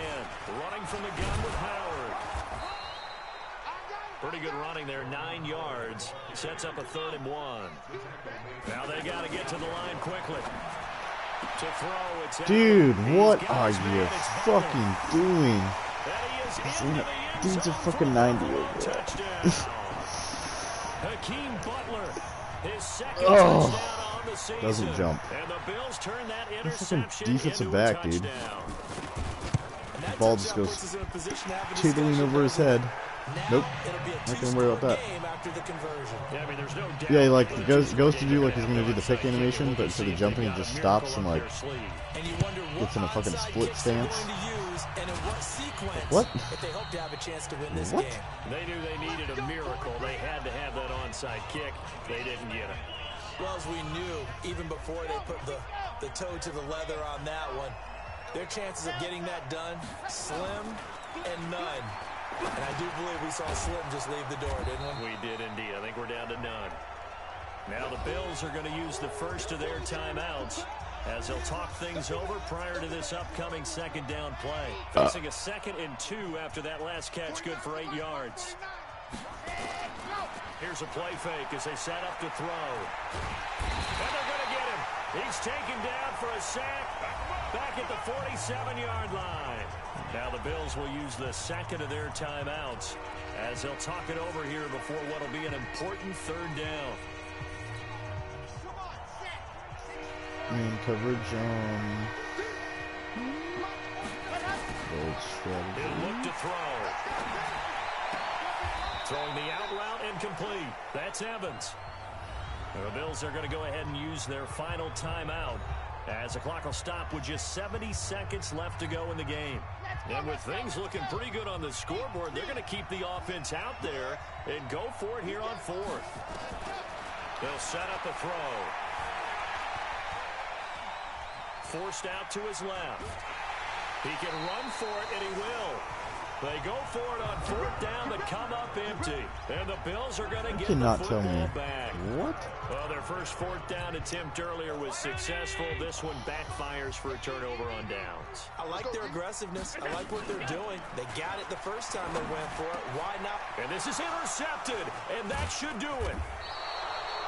Running from the gun with Howard. Pretty good running there, 9 yards. Sets up a 3rd and 1. Now they got to get to the line quickly. To throw, it's dude, what are you fucking doing? Dude's a fucking 90-year-old. Touchdown. Hakeem Butler, his 2nd touchdown on the season. Doesn't jump. And the Bills turn that interception defensive into back, a dude. touchdown. The ball just goes tiddling over his head. Nope. Not gonna worry about that. Yeah, I mean, there's no doubt. Yeah, he like goes to do like he's gonna do the pick animation, but instead of jumping, he just stops and like gets in a fucking split stance. What? If they hope to have a chance to win this What? game. They knew they needed a miracle. They had to have that onside kick. They didn't get it. Well, as we knew, even before they put the toe to the leather on that one, their chances of getting that done, slim and none. And I do believe we saw Slim just leave the door, didn't we? We did indeed. I think we're down to none. Now the Bills are going to use the first of their timeouts as they'll talk things over prior to this upcoming 2nd down play. Facing a 2nd and 2 after that last catch, good for 8 yards. Here's a play fake as they set up to throw. And they're going to get him. He's taken down for a sack back at the 47-yard line. Now the Bills will use the 2nd of their timeouts as they'll talk it over here before what will be an important 3rd down. Man coverage on. Bold strategy. He'll look to throw. Throwing the out route incomplete. That's Evans. The Bills are going to go ahead and use their final timeout as the clock will stop with just 70 seconds left to go in the game. And with things looking pretty good on the scoreboard, they're going to keep the offense out there and go for it here on 4th. They'll set up a throw. Forced out to his left. He can run for it, and he will. They go for it on 4th down, but come up empty. And the Bills are going to get cannot the tell me football back. what. Well, their first 4th down attempt earlier was successful. This one backfires for a turnover on downs. I like their aggressiveness. I like what they're doing. They got it the first time they went for it. Why not? And this is intercepted, and that should do it.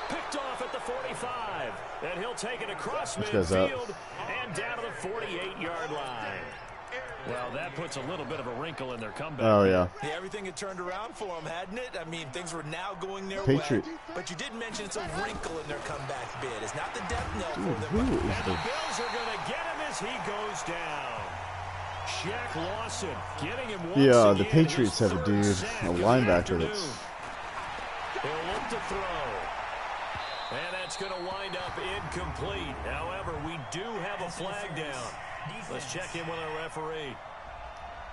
Picked off at the 45. And he'll take it across midfield and down to the 48-yard line. Well, that puts a little bit of a wrinkle in their comeback. Oh, yeah. Yeah, everything had turned around for them, hadn't it? I mean, things were now going their Patriot. way. But you did mention it's a wrinkle in their comeback bid. It's not the death knell for them. Who is And the... the Bills are going to get him as he goes down. Shaq Lawson getting him once Yeah, again. the Patriots have a dude, a linebacker that's... He'll look to throw. And that's going to wind up incomplete. However, we do have a flag down. Let's check in with our referee.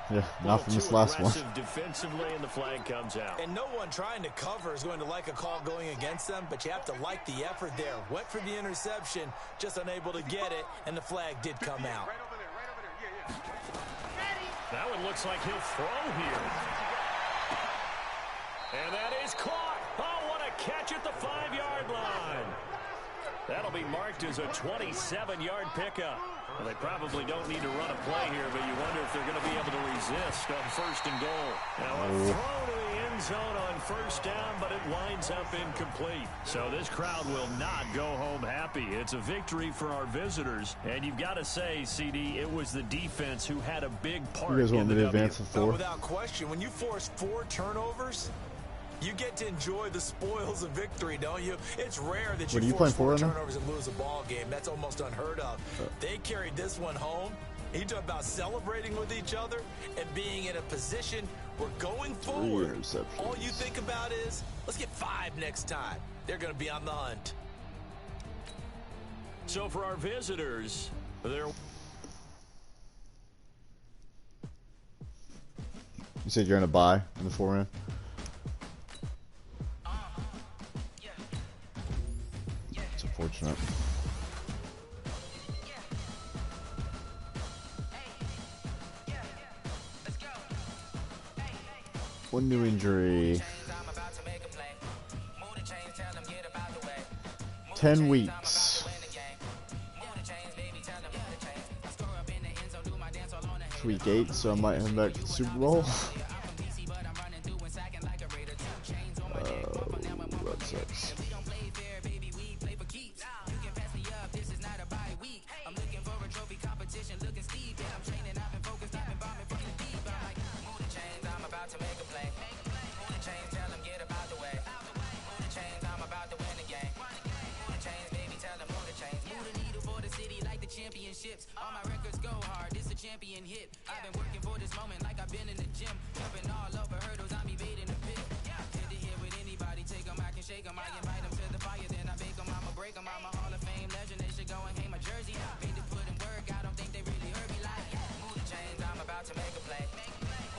Yeah, not from this last one. Defensively, and the flag comes out. And no one trying to cover is going to like a call going against them, but you have to like the effort there. Went for the interception, just unable to get it, and the flag did come out. Right over there, yeah. That one looks like he'll throw here. And that is caught. Oh, what a catch at the 5-yard line. That'll be marked as a 27-yard pickup. Well, they probably don't need to run a play here, but you wonder if they're going to be able to resist on 1st and goal. Now, a throw to the end zone on 1st down, but it winds up incomplete. So this crowd will not go home happy. It's a victory for our visitors. And you've got to say, CD, it was the defense who had a big part You guys want in me the to W. advance to 4? Without question, when you force 4 turnovers, you get to enjoy the spoils of victory, don't you? It's rare that you force 4 turnovers and lose a ball game. That's almost unheard of. They carried this one home. You talk about celebrating with each other and being in a position where going forward, all you think about is, let's get 5 next time. They're going to be on the hunt. So for our visitors, they're... You said you're going to buy in the 4-man? It's unfortunate. One new injury. 10 weeks. It's week 8, so I might head back to the Super Bowl. That sucks. All my records go hard, this a champion hit. I've been working for this moment like I've been in the gym. Jumping all over hurdles, I'm evading the pit. Tend to hear with anybody, take them, I can shake them. I invite them to the fire, then I bake them, I'ma break them. I'm a Hall of Fame legend, they should go and hang my jersey. Made to put in work, I don't think they really heard me like, move the chains, I'm about to make a play.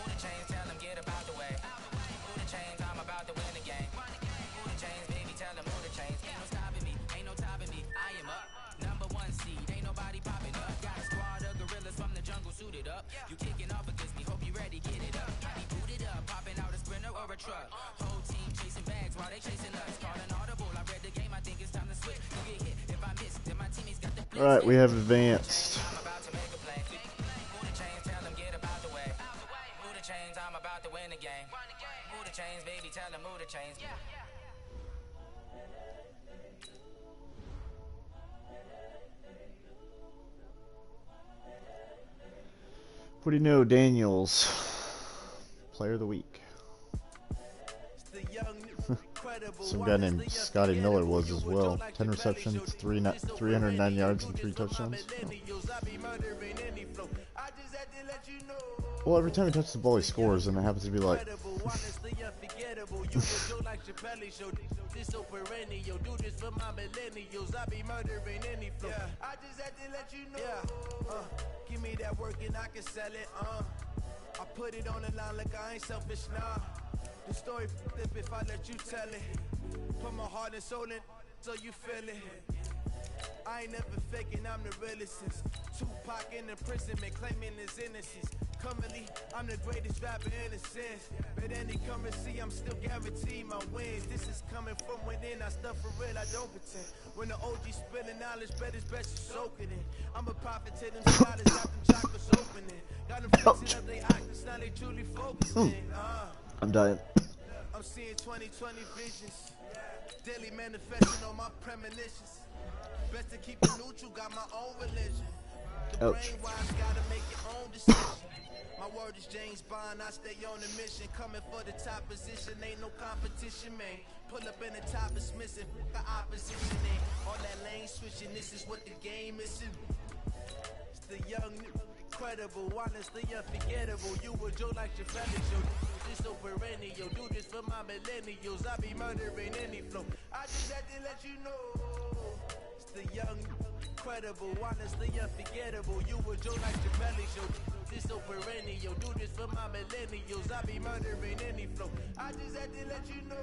Move the chains, tell them get up out the way. Move the chains, I'm about to win the game. Move the chains, baby, tell them move the chains. Ain't no stopping me, ain't no topping me. I am up, number 1 seed, ain't nobody popping up. Got a squad of gorillas from the jungle suited up. You kicking off against me, hope you ready, get it up. I be booted up, popping out a sprinter or a truck. Whole team chasing bags while they chasing us. Calling audible, I read the game, I think it's time to switch. You get hit, if I miss, then my teammates got the blitz. Alright, we have advanced. I'm about to make a play. Move the chains, tell them get about the way. Move the chains, I'm about to win the game. Move the chains, baby, tell them move the chains. What do you know, Daniels? Player of the week. Some guy named Scotty Miller was as well. 10 receptions, 309 yards, and 3 touchdowns. Well, every time he touches the ball, he scores, and it happens to be like... Give me that work and I can sell it, I put it on the line like I ain't selfish, nah. The story flip if I let you tell it. Put my heart and soul in so you feel it. I ain't never faking, I'm the realest since Tupac in imprisonment, claiming his innocence. Currently, I'm the greatest rapper in a sense. But any currency, I'm still guaranteed my wins. This is coming from within. I stuff for real, I don't pretend. When the OG spilling knowledge, bet it's best you soak it in. I'm a prophet to them scholars, got them chakras opening. Got them fixing up they octaves, now they truly focusing. I'm dying. I'm seeing 2020 visions. Daily manifesting on my premonitions. Best to keep it neutral, got my own religion. The brain wise gotta make your own decision. My word is James Bond, I stay on a mission. Coming for the top position, ain't no competition, man. Pull up in the top is missing, the opposition ain't. All that lane switching, this is what the game is. It's the young, incredible, honestly unforgettable. You were Joe like your fellas, yo. This so perennial, do this for my millennials. I be murdering any flow. I just had to let you know. It's the young, incredible, honestly unforgettable. You were Joe like your fellas, yo. This so perennial, do this for my millennials. I be murdering any flow. I just had to let you know.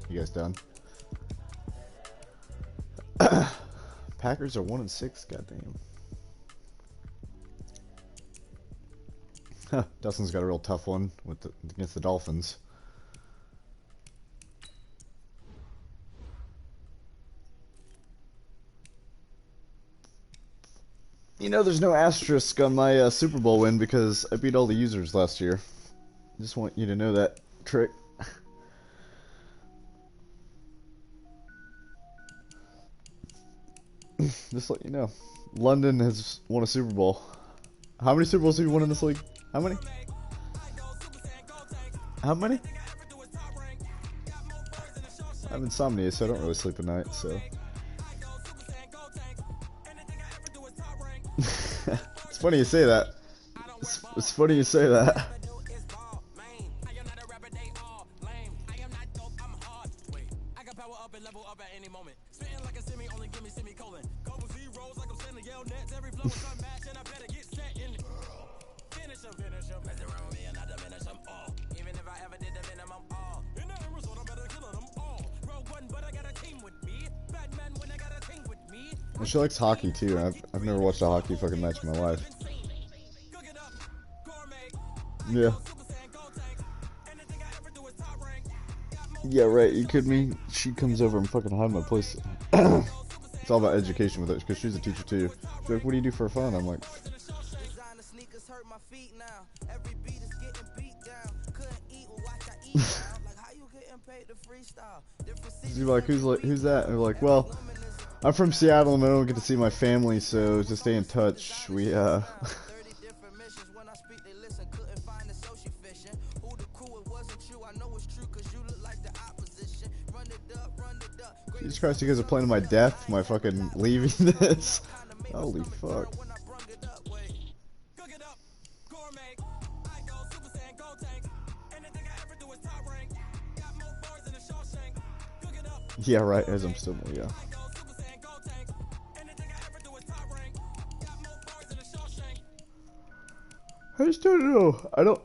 You guys done? Packers are 1-6. Goddamn. Huh, Dustin's got a real tough one with against the Dolphins. You know, there's no asterisk on my Super Bowl win because I beat all the users last year. Just want you to know that trick. Just let you know. London has won a Super Bowl. How many Super Bowls have you won in this league? How many? How many? I have insomnia, so I don't really sleep at night, so. It's funny you say that. It's funny you say that. And she likes hockey too. I've never watched a hockey fucking match in my life. Yeah. Yeah, right. You kidding me? She comes over and fucking hide my place. It's all about education with it, because she's a teacher too. She's like, "What do you do for fun?" I'm like, she's like, "Who's that?" And we're like, "Well, I'm from Seattle and I don't get to see my family, so to stay in touch, we Jesus Christ, you guys are planning my death, my fucking leaving this. Holy fuck. Yeah, right, as I'm still, yeah. I just don't know.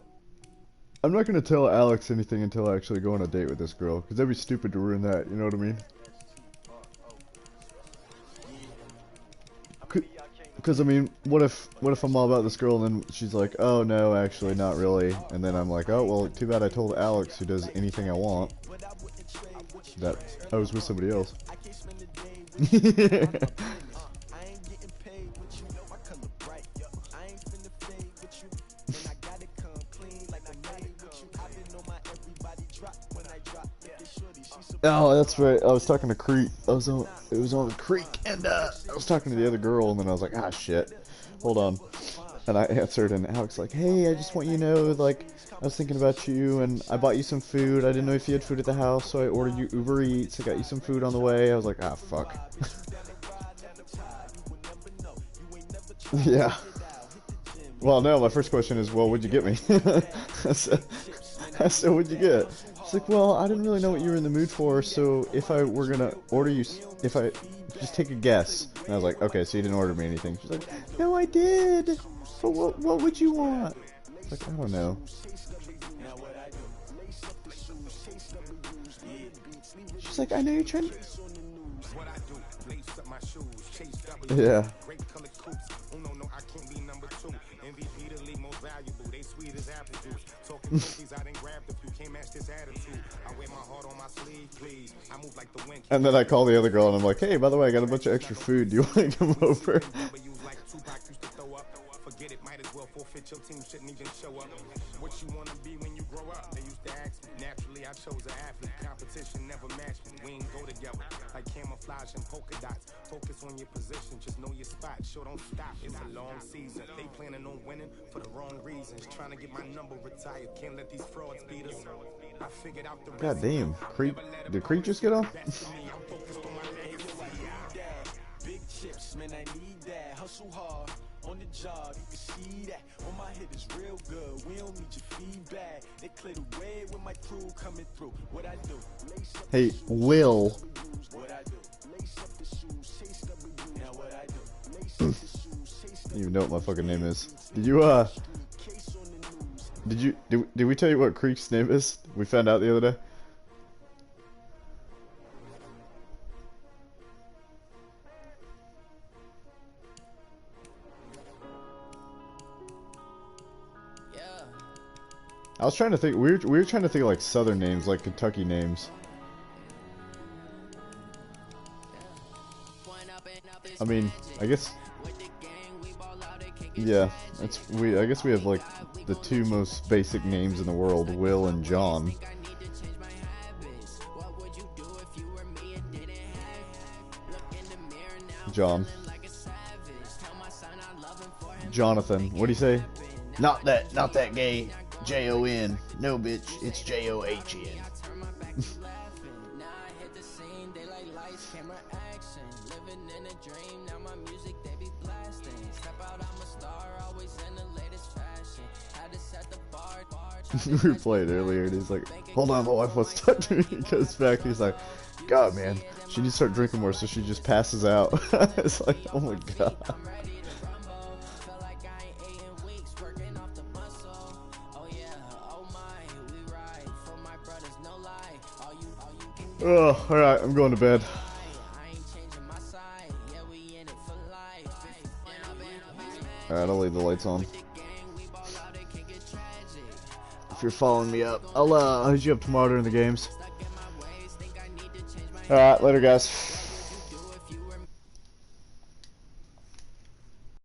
I'm not gonna tell Alex anything until I actually go on a date with this girl, because that'd be stupid to ruin that, you know what I mean? Because, I mean, what if I'm all about this girl and then she's like, "Oh, no, actually, not really." And then I'm like, "Oh, well, too bad I told Alex, who does anything I want, that I was with somebody else." Oh, that's right. I was talking to Creek. It was on Creek, and I was talking to the other girl, and then I was like, "Ah, shit, hold on." And I answered, and Alex like, "Hey, I just want you to know, like, I was thinking about you, and I bought you some food. I didn't know if you had food at the house, so I ordered you Uber Eats. I got you some food on the way." I was like, "Ah, fuck." Yeah. Well, no, my first question is, well, what'd you get me? I said, what'd you get? She's like, "Well, I didn't really know what you were in the mood for, so if I were gonna order you, if I just take a guess." And I was like, "Okay, so you didn't order me anything." She's like, "No, I did. But what would you want?" I was like, "I don't know." She's like, "I know you're trying." Yeah. And then I call the other girl and I'm like, hey, by the way, I got a bunch of extra food. Do you want to come over? Forget it, might as well forfeit. Your team shouldn't even show up. What you want to be when you grow up? They used to ask me. Naturally, I chose an athlete. Competition never matched me. We ain't go together like camouflage and polka dots. Focus on your position, just know your spot. Sure, don't stop. It's a long season. They planning on winning for the wrong reasons. Trying to get my number retired. Can't let these frauds beat us. I figured out the God damn, Creek. Did Creek just get off? Big chips, man, I need that. Hustle hard on the job, you can see that. On my head is real good. We don't need your feedback. They clear the way with my crew coming through. What I do? Hey, Will. What I do? Lace up the shoes, chase W. Now what I do? Lace up the shoes, chase I don't even know what my fucking name is. Did we tell you what Creek's name is? We found out the other day. I was trying to think. We were trying to think of like Southern names, like Kentucky names. I mean, I guess. Yeah, I guess we have like the two most basic names in the world, Will and John. John. Jonathan. What do you say? Not that gay. Jon. No, bitch. It's John. We were playing earlier, and he's like, "Hold on, my wife wants to talk to me." He goes back, he's like, "God, man, she needs to start drinking more, so she just passes out." It's like, oh my god. Oh, alright, I'm going to bed. Alright, I'll leave the lights on. If you're following me up, I'll hit you up tomorrow during the games. Alright, later guys.